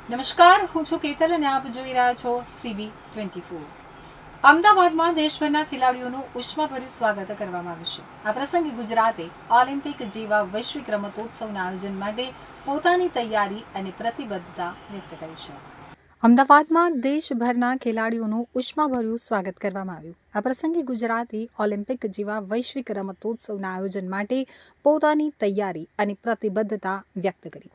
નમસ્કાર, હું છું કેતલ અને આપ જોઈ રહ્યા છો CB24। અમદાવાદમાં દેશભરના ખેલાડીઓનું ઉષ્માભર્યું સ્વાગત કરવામાં આવ્યું છે। આ પ્રસંગે ગુજરાતે ઓલિમ્પિક જેવા વૈશ્વિક રમતોત્સવના આયોજન માટે પોતાની તૈયારી અને પ્રતિબદ્ધતા વ્યક્ત કરી છે। અમદાવાદમાં દેશભરના ખેલાડીઓનું ઉષ્માભર્યું સ્વાગત કરવામાં આવ્યું। આ પ્રસંગે ગુજરાતે ઓલિમ્પિક જેવા વૈશ્વિક રમતોત્સવના આયોજન માટે પોતાની તૈયારી અને પ્રતિબદ્ધતા વ્યક્ત કરી।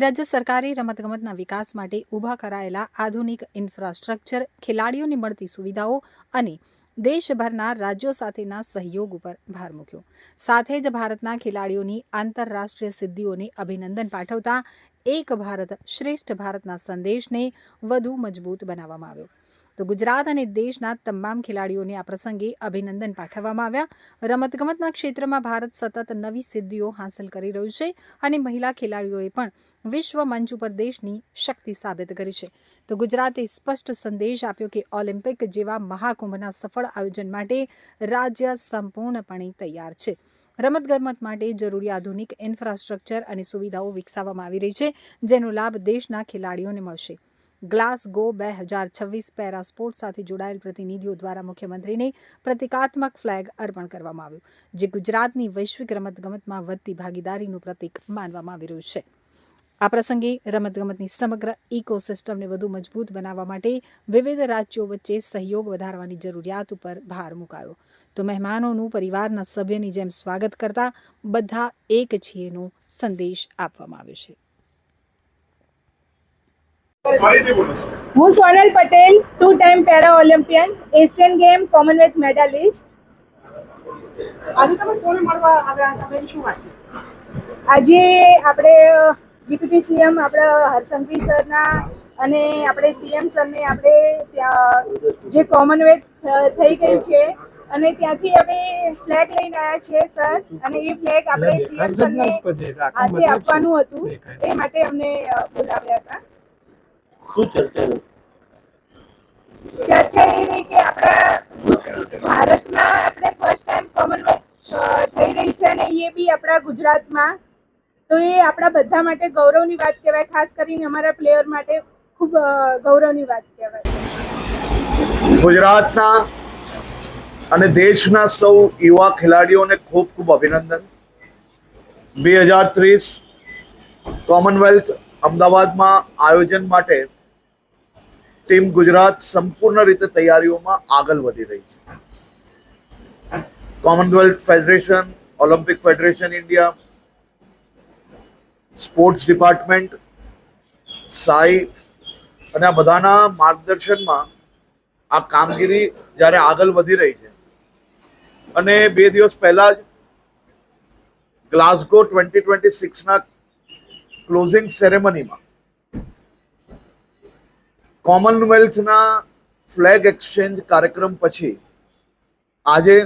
રાજ્ય સરકારે રમતગમતના વિકાસ માટે ઊભા કરાયેલા આધુનિક ઇન્ફ્રાસ્ટ્રક્ચર, ખેલાડીઓને મળતી સુવિધાઓ અને દેશભરના રાજ્યો સાથેના સહયોગ ઉપર ભાર મૂક્યો। સાથે જ ભારતના ખેલાડીઓની આંતરરાષ્ટ્રીય સિદ્ધિઓને અભિનંદન પાઠવતા એક ભારત શ્રેષ્ઠ ભારતના સંદેશને વધુ મજબૂત બનાવવામાં આવ્યો। તો ગુજરાત અને દેશના તમામ ખેલાડીઓને આ પ્રસંગે અભિનંદન પાઠવવામાં આવ્યા। રમતગમતના ક્ષેત્રમાં ભારત સતત નવી સિદ્ધિઓ હાંસલ કરી રહ્યું છે અને મહિલા ખેલાડીઓએ પણ વિશ્વ મંચ ઉપર દેશની શક્તિ સાબિત કરી છે। તો ગુજરાતે સ્પષ્ટ સંદેશ આપ્યો કે ઓલિમ્પિક જેવા મહાકુંભના સફળ આયોજન માટે રાજ્ય સંપૂર્ણપણે તૈયાર છે। રમતગમત માટે જરૂરી આધુનિક ઇન્ફ્રાસ્ટ્રક્ચર અને સુવિધાઓ વિકસાવવામાં આવી રહી છે, જેનો લાભ દેશના ખેલાડીઓને મળશે। ગ્લાસગો 2026 પેરા સ્પોર્ટ્સ સાથે જોડાયેલ પ્રતિનિધિઓ દ્વારા મુખ્યમંત્રીને પ્રતિકાત્મક ફ્લેગ અર્પણ કરવામાં આવ્યું, જે ગુજરાતની વૈશ્વિક રમતગમતમાં વધતી ભાગીદારીનું પ્રતીક માનવામાં આવી રહ્યું છે। આ પ્રસંગે રમતગમતની સમગ્ર ઇકોસિસ્ટમને વધુ મજબૂત બનાવવા માટે વિવિધ રાજ્યો વચ્ચે સહયોગ વધારવાની જરૂરિયાત ઉપર ભાર મુકાયો। તો મહેમાનોનું પરિવારના સભ્યની જેમ સ્વાગત કરતા બધા એક છીએનો સંદેશ આપવામાં આવ્યો છે। હું Sonal Patel, 2 time para Olympian, Asian game, Commonwealth medallist. આજે આપણે ડેપ્યુટી સીએમ આપણા હરસંઘવી સરના અને આપણે સીએમ સરને આપણે ત્યાં જે કોમનવેલ્થ થઈ ગઈ છે અને ત્યાંથી અમે ફ્લેગ લઈને આવ્યા છીએ સર, અને એ ફ્લેગ આપણે સીએમ સરને હાથે આપવાનું હતું, એ માટે અમને બોલાવ્યા હતા। ચર્ચા એ રહી કે આપણા ભારતમાં આપણે ફર્સ્ટ ટાઈમ કોમનવેલ્થ થઈ રહી છે અને એ બી આપણા ગુજરાતમાં, તો એ આપણા બધા માટે ગૌરવની વાત કહેવાય। ખાસ કરીને અમારા પ્લેયર માટે ખૂબ ગૌરવની વાત કહેવાય। ગુજરાતના અને દેશના સૌ યુવા ખેલાડીઓને ખૂબ ખૂબ અભિનંદન। 2030 કોમનવેલ્થ અમદાવાદમાં આયોજન માટે ટીમ ગુજરાત સંપૂર્ણ રીતે તૈયારીઓમાં આગળ વધી રહી છે। Commonwealth federation, Olympic federation India, sports department, SAI અને આ બધાના માર્ગદર્શનમાં આ કામગીરી જ્યારે આગળ વધી રહી છે અને 2 દિવસ પહેલા જ ગ્લાસગો 2026ના ક્લોઝિંગ સેરેમનીમાં કોમનવેલ્થના ફ્લેગ એક્સચેન્જ કાર્યક્રમ પછી આજે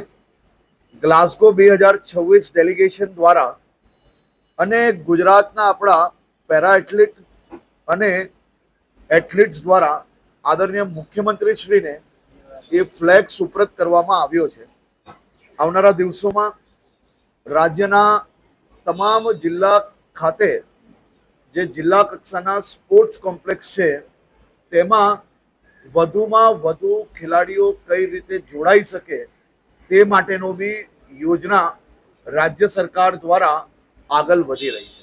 ગ્લાસગો 2026 ડેલિગેશન દ્વારા અને ગુજરાતના આપણા પેરા એથ્લીટ અને એથ્લીટ્સ દ્વારા આદરણીય મુખ્યમંત્રીશ્રીને એ ફ્લેગ સુપ્રત કરવામાં આવ્યો છે। આવનારા દિવસોમાં રાજ્યના તમામ જિલ્લા ખાતે જે જિલ્લા કક્ષાના સ્પોર્ટ્સ કોમ્પ્લેક્સ છે તેમાં વધુમાં વધુ ખેલાડીઓ કઈ રીતે જોડાઈ શકે તે માટેનો બી યોજના રાજ્ય સરકાર દ્વારા આગળ વધી રહી છે।